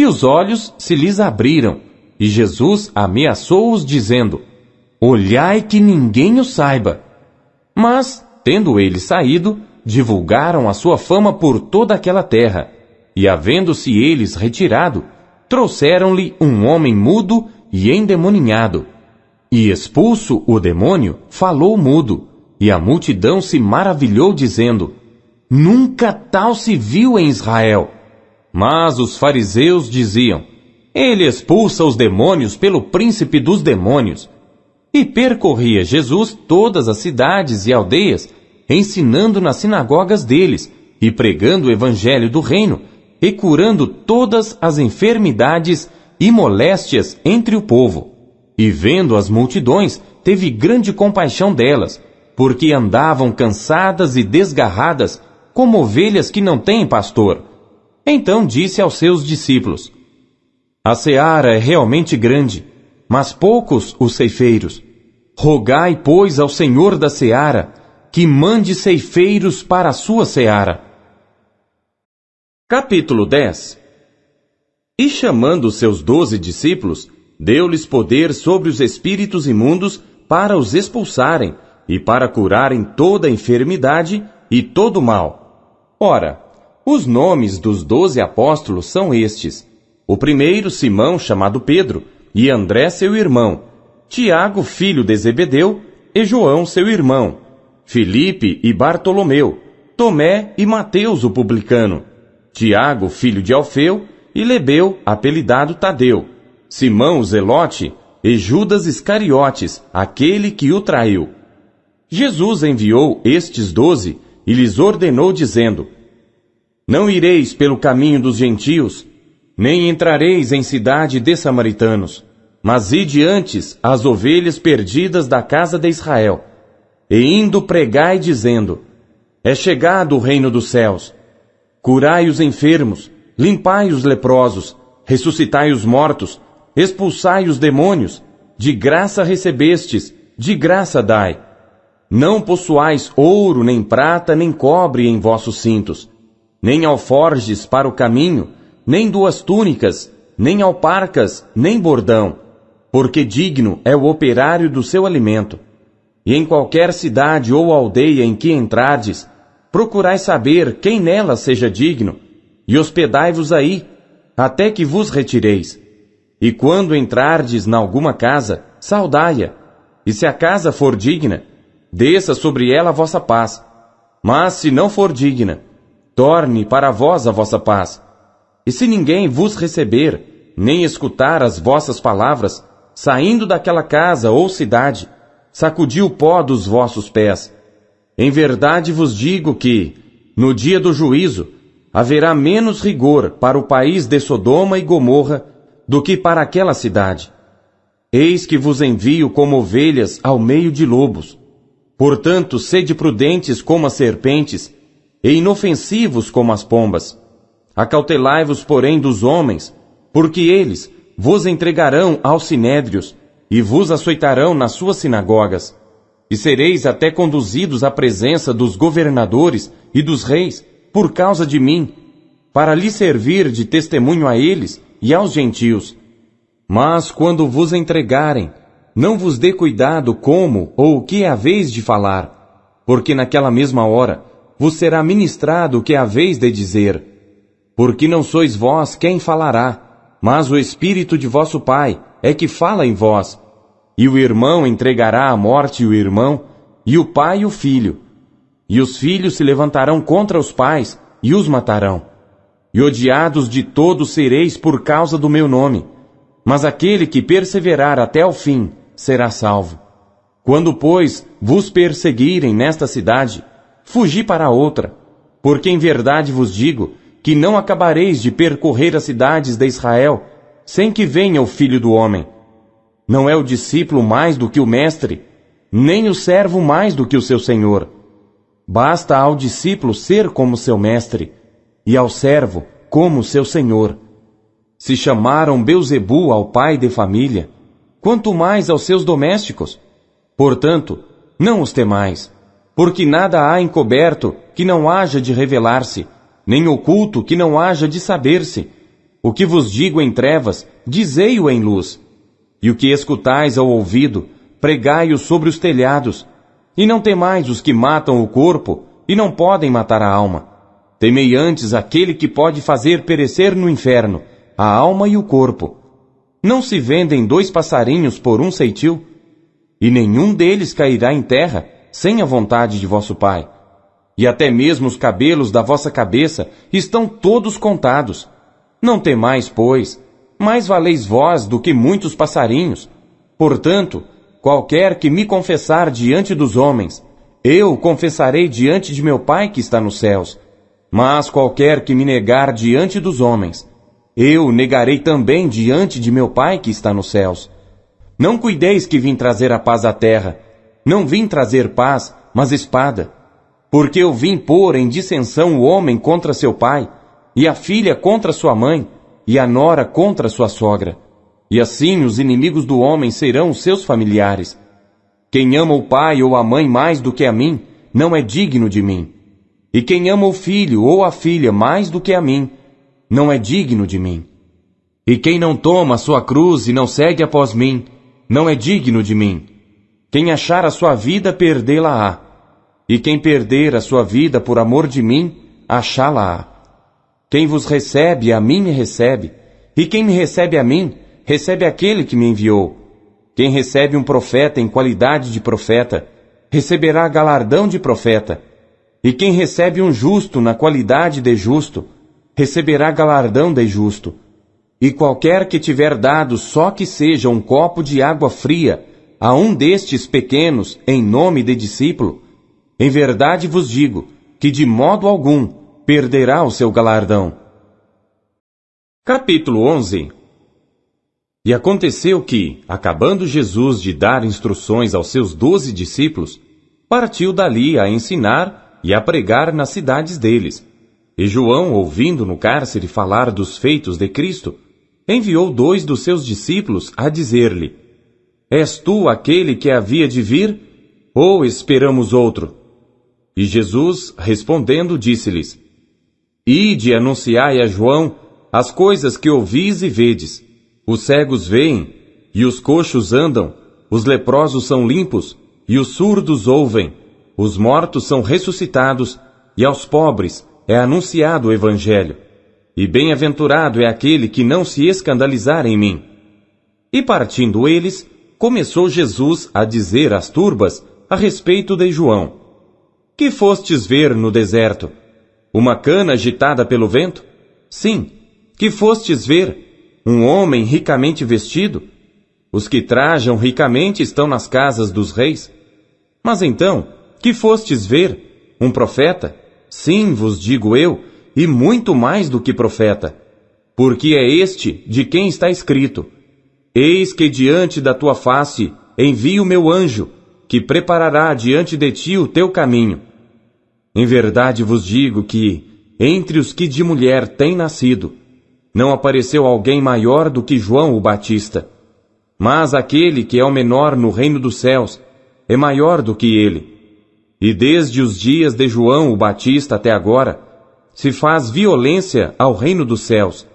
E os olhos se lhes abriram, e Jesus ameaçou-os, dizendo: Olhai que ninguém o saiba. Mas, tendo eles saído, divulgaram a sua fama por toda aquela terra, e havendo-se eles retirado, trouxeram-lhe um homem mudo e endemoninhado. E expulso o demônio, falou mudo, e a multidão se maravilhou, dizendo: Nunca tal se viu em Israel. Mas os fariseus diziam: Ele expulsa os demônios pelo príncipe dos demônios. E percorria Jesus todas as cidades e aldeias, ensinando nas sinagogas deles, e pregando o evangelho do reino, e curando todas as enfermidades e moléstias entre o povo. E vendo as multidões, teve grande compaixão delas, porque andavam cansadas e desgarradas, como ovelhas que não têm pastor. Então disse aos seus discípulos: A seara é realmente grande, mas poucos os ceifeiros. Rogai, pois, ao Senhor da seara, que mande ceifeiros para a sua seara. Capítulo 10. E chamando os seus 12 discípulos, deu-lhes poder sobre os espíritos imundos para os expulsarem e para curarem toda enfermidade e todo mal. Ora, os nomes dos 12 apóstolos são estes: o primeiro, Simão, chamado Pedro, e André, seu irmão, Tiago, filho de Zebedeu, e João, seu irmão, Filipe e Bartolomeu, Tomé e Mateus, o publicano, Tiago, filho de Alfeu, e Lebeu, apelidado Tadeu, Simão o Zelote, e Judas Iscariotes, aquele que o traiu. Jesus enviou estes 12 e lhes ordenou, dizendo: Não ireis pelo caminho dos gentios, nem entrareis em cidade de samaritanos, mas ide antes as ovelhas perdidas da casa de Israel. E indo pregai, dizendo: É chegado o reino dos céus. Curai os enfermos, limpai os leprosos, ressuscitai os mortos, expulsai os demônios. De graça recebestes, de graça dai. Não possuais ouro, nem prata, nem cobre em vossos cintos, nem alforjes para o caminho, nem 2 túnicas, nem alparcas, nem bordão, porque digno é o operário do seu alimento. E em qualquer cidade ou aldeia em que entrardes, procurai saber quem nela seja digno, e hospedai-vos aí, até que vos retireis. E quando entrardes na alguma casa, saudai-a, e se a casa for digna, desça sobre ela a vossa paz. Mas se não for digna, torne para vós a vossa paz. E se ninguém vos receber, nem escutar as vossas palavras, saindo daquela casa ou cidade, sacudi o pó dos vossos pés. Em verdade vos digo que, no dia do juízo, haverá menos rigor para o país de Sodoma e Gomorra do que para aquela cidade. Eis que vos envio como ovelhas ao meio de lobos. Portanto, sede prudentes como as serpentes, e inofensivos como as pombas. Acautelai-vos, porém, dos homens, porque eles vos entregarão aos sinédrios, e vos açoitarão nas suas sinagogas. E sereis até conduzidos à presença dos governadores e dos reis, por causa de mim, para lhes servir de testemunho a eles e aos gentios. Mas quando vos entregarem, não vos dê cuidado como ou o que haveis de falar, porque naquela mesma hora vos será ministrado o que haveis de dizer. Porque não sois vós quem falará, mas o Espírito de vosso Pai é que fala em vós. E o irmão entregará à morte o irmão, e o pai o filho. E os filhos se levantarão contra os pais, e os matarão. E odiados de todos sereis por causa do meu nome. Mas aquele que perseverar até ao fim será salvo. Quando, pois, vos perseguirem nesta cidade, fugi para outra. Porque em verdade vos digo que não acabareis de percorrer as cidades de Israel, sem que venha o Filho do Homem. Não é o discípulo mais do que o mestre, nem o servo mais do que o seu senhor. Basta ao discípulo ser como seu mestre, e ao servo como seu senhor. Se chamaram Belzebu ao pai de família, quanto mais aos seus domésticos. Portanto, não os temais, porque nada há encoberto que não haja de revelar-se, nem oculto que não haja de saber-se. O que vos digo em trevas, dizei-o em luz. E o que escutais ao ouvido, pregai-o sobre os telhados. E não temais os que matam o corpo, e não podem matar a alma. Temei antes aquele que pode fazer perecer no inferno a alma e o corpo. Não se vendem 2 passarinhos por 1 ceitil? E nenhum deles cairá em terra, sem a vontade de vosso Pai. E até mesmo os cabelos da vossa cabeça estão todos contados. Não temais, pois, mais valeis vós do que muitos passarinhos. Portanto, qualquer que me confessar diante dos homens, eu confessarei diante de meu Pai que está nos céus. Mas qualquer que me negar diante dos homens, eu negarei também diante de meu Pai que está nos céus. Não cuideis que vim trazer a paz à terra. Não vim trazer paz, mas espada. Porque eu vim pôr em dissensão o homem contra seu pai, e a filha contra sua mãe, e a nora contra sua sogra. E assim os inimigos do homem serão os seus familiares. Quem ama o pai ou a mãe mais do que a mim, não é digno de mim. E quem ama o filho ou a filha mais do que a mim, não é digno de mim. E quem não toma a sua cruz e não segue após mim, não é digno de mim. Quem achar a sua vida, perdê-la-á. E quem perder a sua vida por amor de mim, achá-la-á. Quem vos recebe, a mim me recebe. E quem me recebe a mim, recebe aquele que me enviou. Quem recebe um profeta em qualidade de profeta, receberá galardão de profeta. E quem recebe um justo na qualidade de justo, receberá galardão de justo. E qualquer que tiver dado só que seja um copo de água fria a um destes pequenos em nome de discípulo, em verdade vos digo que de modo algum perderá o seu galardão. Capítulo 11. E aconteceu que, acabando Jesus de dar instruções aos seus 12 discípulos, partiu dali a ensinar e a pregar nas cidades deles. E João, ouvindo no cárcere falar dos feitos de Cristo, enviou 2 dos seus discípulos a dizer-lhe: És tu aquele que havia de vir, ou esperamos outro? E Jesus, respondendo, disse-lhes: Ide e anunciai a João as coisas que ouvis e vedes. Os cegos veem, e os coxos andam, os leprosos são limpos, e os surdos ouvem, os mortos são ressuscitados, e aos pobres é anunciado o Evangelho. E bem-aventurado é aquele que não se escandalizar em mim. E partindo eles, começou Jesus a dizer às turbas a respeito de João: Que fostes ver no deserto? Uma cana agitada pelo vento? Sim. Que fostes ver? Um homem ricamente vestido? Os que trajam ricamente estão nas casas dos reis. Mas então, que fostes ver? Um profeta? Sim, vos digo eu, e muito mais do que profeta. Porque é este de quem está escrito: Eis que diante da tua face envio o meu anjo, que preparará diante de ti o teu caminho. Em verdade vos digo que, entre os que de mulher têm nascido, não apareceu alguém maior do que João o Batista. Mas aquele que é o menor no reino dos céus é maior do que ele. E desde os dias de João o Batista até agora, se faz violência ao reino dos céus,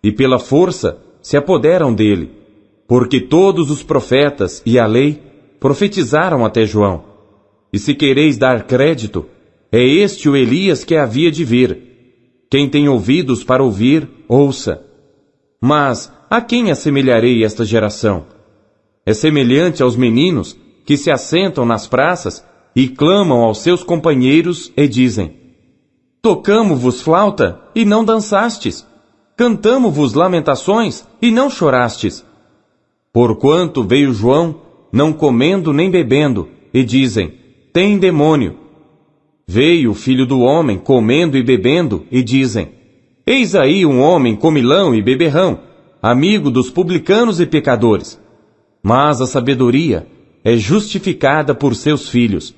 e pela força se apoderam dele, porque todos os profetas e a lei profetizaram até João. E se quereis dar crédito, é este o Elias que havia de vir. Quem tem ouvidos para ouvir, ouça. Mas a quem assemelharei esta geração? É semelhante aos meninos que se assentam nas praças e clamam aos seus companheiros e dizem: Tocamo-vos flauta e não dançastes. Cantamo-vos lamentações e não chorastes. Porquanto veio João, não comendo nem bebendo, e dizem: Tem demônio. Veio o Filho do Homem comendo e bebendo, e dizem: Eis aí um homem comilão e beberrão, amigo dos publicanos e pecadores. Mas a sabedoria é justificada por seus filhos.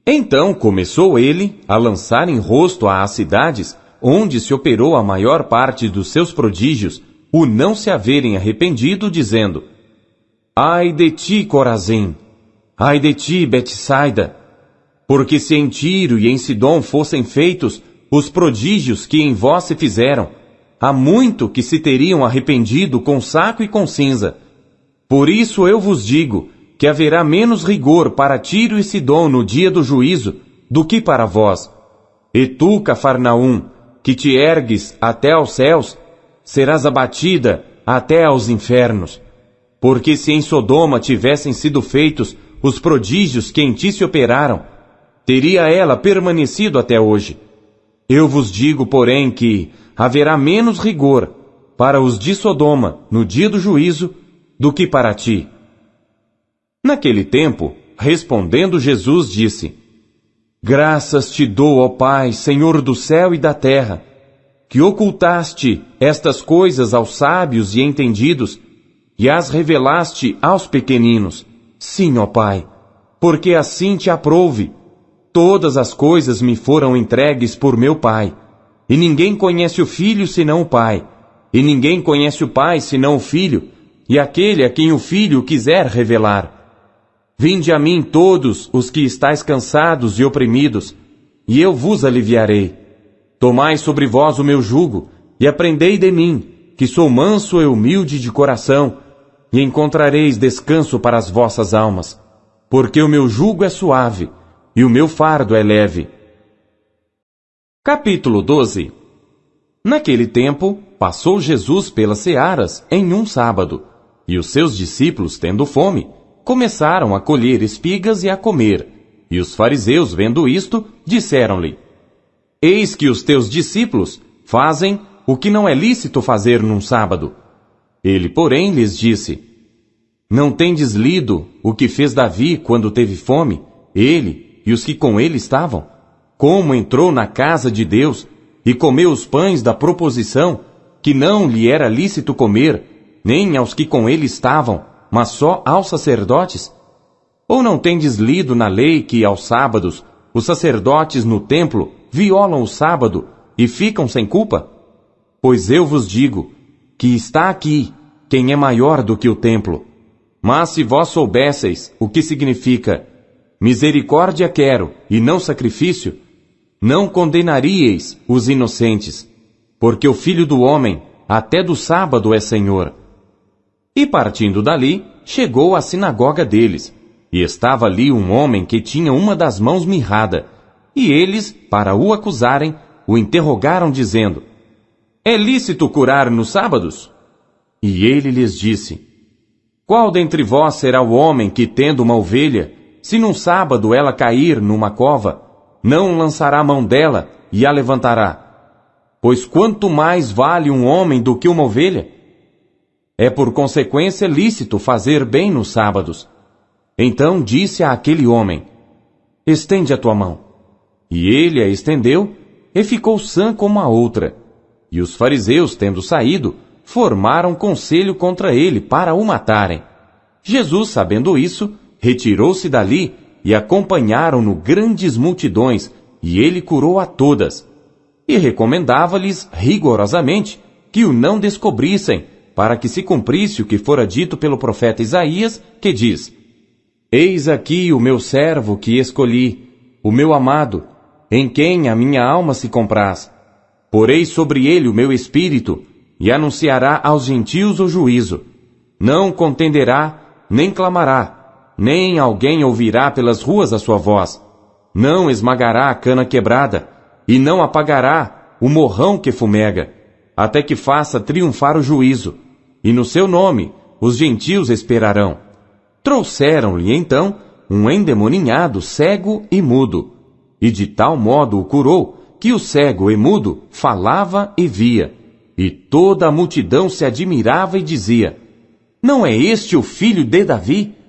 Então começou ele a lançar em rosto às cidades, onde se operou a maior parte dos seus prodígios, o não se haverem arrependido, dizendo: Ai de ti, Corazim! Ai de ti, Betsaida! Porque se em Tiro e em Sidom fossem feitos os prodígios que em vós se fizeram, há muito que se teriam arrependido com saco e com cinza. Por isso eu vos digo que haverá menos rigor para Tiro e Sidom no dia do juízo do que para vós. E tu, Cafarnaum, que te ergues até aos céus, serás abatida até aos infernos. Porque se em Sodoma tivessem sido feitos os prodígios que em ti se operaram, teria ela permanecido até hoje. Eu vos digo, porém, que haverá menos rigor para os de Sodoma no dia do juízo do que para ti. Naquele tempo, respondendo Jesus, disse: Graças te dou, ó Pai, Senhor do céu e da terra, que ocultaste estas coisas aos sábios e entendidos e as revelaste aos pequeninos. Sim, ó Pai, porque assim te aprouve. Todas as coisas me foram entregues por meu Pai, e ninguém conhece o Filho senão o Pai, e ninguém conhece o Pai senão o Filho, e aquele a quem o Filho quiser revelar. Vinde a mim todos os que estáis cansados e oprimidos, e eu vos aliviarei. Tomai sobre vós o meu jugo, e aprendei de mim, que sou manso e humilde de coração, e encontrareis descanso para as vossas almas, porque o meu jugo é suave, e o meu fardo é leve. Capítulo 12. Naquele tempo, passou Jesus pelas searas em um sábado, e os seus discípulos, tendo fome, começaram a colher espigas e a comer. E os fariseus, vendo isto, disseram-lhe: Eis que os teus discípulos fazem o que não é lícito fazer num sábado. Ele, porém, lhes disse: Não tendes lido o que fez Davi quando teve fome, ele e os que com ele estavam? Como entrou na casa de Deus e comeu os pães da proposição, que não lhe era lícito comer, nem aos que com ele estavam, mas só aos sacerdotes? Ou não tendes lido na lei que, aos sábados, os sacerdotes no templo violam o sábado e ficam sem culpa? Pois eu vos digo que está aqui quem é maior do que o templo. Mas se vós soubesseis o que significa misericórdia quero e não sacrifício, não condenaríeis os inocentes, porque o Filho do Homem até do sábado é Senhor. E partindo dali, chegou à sinagoga deles, e estava ali um homem que tinha uma das mãos mirrada, e eles, para o acusarem, o interrogaram dizendo: É lícito curar nos sábados? E ele lhes disse: Qual dentre vós será o homem que, tendo uma ovelha, se num sábado ela cair numa cova, não lançará a mão dela e a levantará? Pois quanto mais vale um homem do que uma ovelha? É por consequência lícito fazer bem nos sábados. Então disse a aquele homem: Estende a tua mão. E ele a estendeu, e ficou sã como a outra. E os fariseus, tendo saído, formaram conselho contra ele para o matarem. Jesus, sabendo isso, retirou-se dali, e acompanharam-no grandes multidões, e ele curou a todas. E recomendava-lhes rigorosamente que o não descobrissem, para que se cumprisse o que fora dito pelo profeta Isaías, que diz: Eis aqui o meu servo que escolhi, o meu amado, em quem a minha alma se compraz. Porei sobre ele o meu espírito, e anunciará aos gentios o juízo. Não contenderá, nem clamará, nem alguém ouvirá pelas ruas a sua voz. Não esmagará a cana quebrada, e não apagará o morrão que fumega, até que faça triunfar o juízo. E no seu nome os gentios esperarão. Trouxeram-lhe então um endemoninhado cego e mudo, e de tal modo o curou, que o cego e mudo falava e via. E toda a multidão se admirava e dizia: Não é este o filho de Davi?